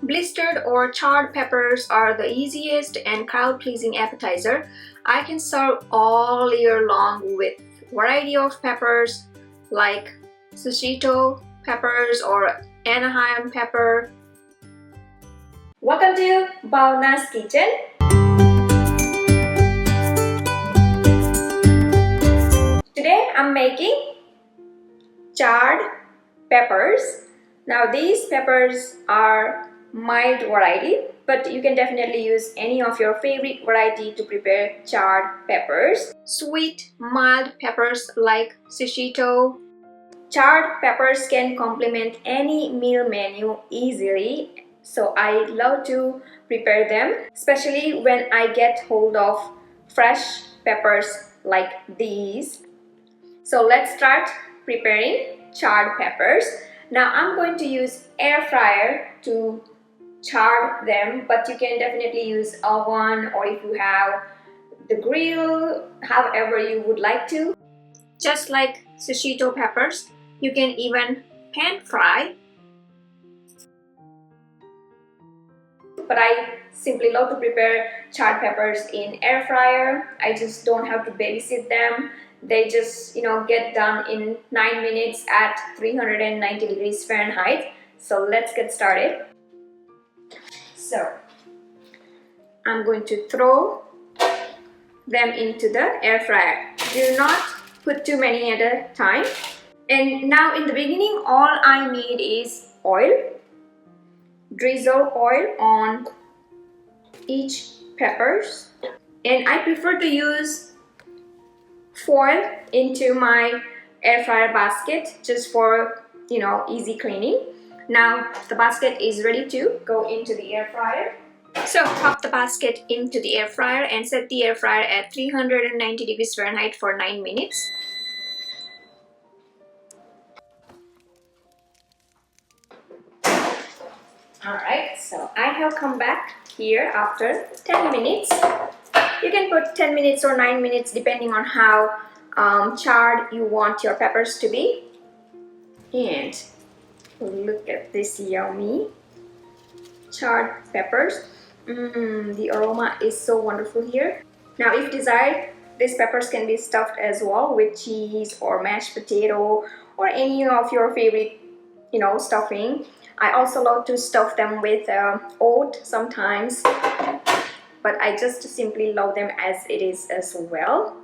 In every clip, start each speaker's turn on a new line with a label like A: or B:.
A: Blistered or charred peppers are the easiest and crowd-pleasing appetizer. I can serve all year long with variety of peppers like Shishito peppers or Anaheim pepper.
B: Welcome to Bhavna's kitchen. Today I'm making charred peppers. Now these peppers are mild variety, but you can definitely use any of your favorite variety to prepare charred peppers.
A: Sweet, mild peppers like Shishito.
B: Charred peppers can complement any meal menu easily, so I love to prepare them, especially when I get hold of fresh peppers like these. So let's start preparing charred peppers. Now I'm going to use air fryer to char them, but you can definitely use oven, or if you have the grill, however you would like to.
A: Just like Shishito peppers, you can even pan fry.
B: But I simply love to prepare charred peppers in air fryer. I just don't have to babysit them. They just, get done in 9 minutes at 390 degrees Fahrenheit. So let's get started. So I'm going to throw them into the air fryer. Do not put too many at a time. And now in the beginning, all I need is oil. Drizzle oil on each peppers. And I prefer to use foil into my air fryer basket just for, easy cleaning. Now the basket is ready to go into the air fryer.
A: So pop the basket into the air fryer and set the air fryer at 390 degrees Fahrenheit for 9 minutes.
B: Alright, so I have come back here after 10 minutes. You can put 10 minutes or 9 minutes depending on how charred you want your peppers to be. And look at this yummy charred peppers. The aroma is so wonderful here. Now if desired, these peppers can be stuffed as well with cheese or mashed potato or any of your favorite stuffing. I also love to stuff them with oat sometimes, but I just simply love them as it is as well.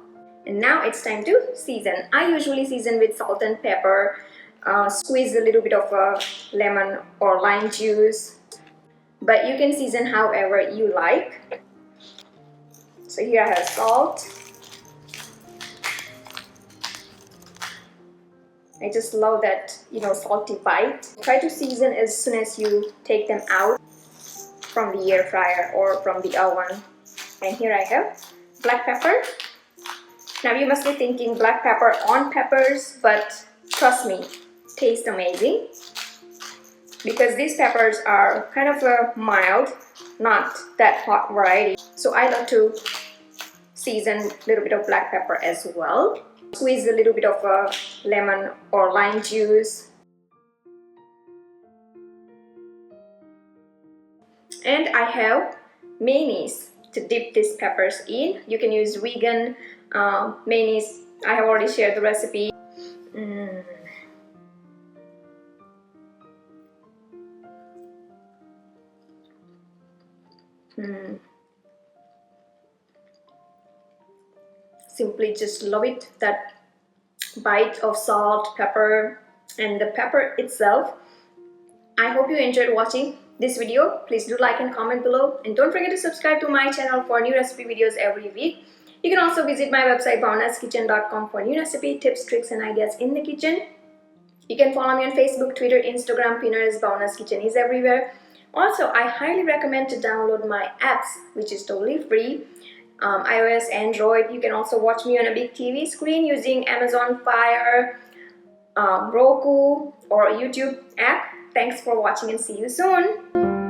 B: And now it's time to season. I usually season with salt and pepper, squeeze a little bit of lemon or lime juice, but you can season however you like. So here I have salt. I just love that, salty bite. Try to season as soon as you take them out from the air fryer or from the oven. And here I have black pepper. Now you must be thinking black pepper on peppers, but trust me, tastes amazing. Because these peppers are kind of a mild, not that hot variety. So I love to season a little bit of black pepper as well. Squeeze a little bit of lemon or lime juice. And I have mayonnaise to dip these peppers in. You can use vegan mayonnaise. I have already shared the recipe. Simply just love it, that bite of salt, pepper, and the pepper itself. I hope you enjoyed watching this video. Please do like and comment below, and don't forget to subscribe to my channel for new recipe videos every week. You can also visit my website bhavnaskitchen.com for new recipe tips, tricks, and ideas in the kitchen. You can follow me on Facebook, Twitter, Instagram. Pinterest. Bhavna's Kitchen is everywhere. Also, I highly recommend to download my apps, which is totally free. iOS, Android. You can also watch me on a big TV screen using Amazon Fire, Roku, or YouTube app. Thanks for watching and see you soon.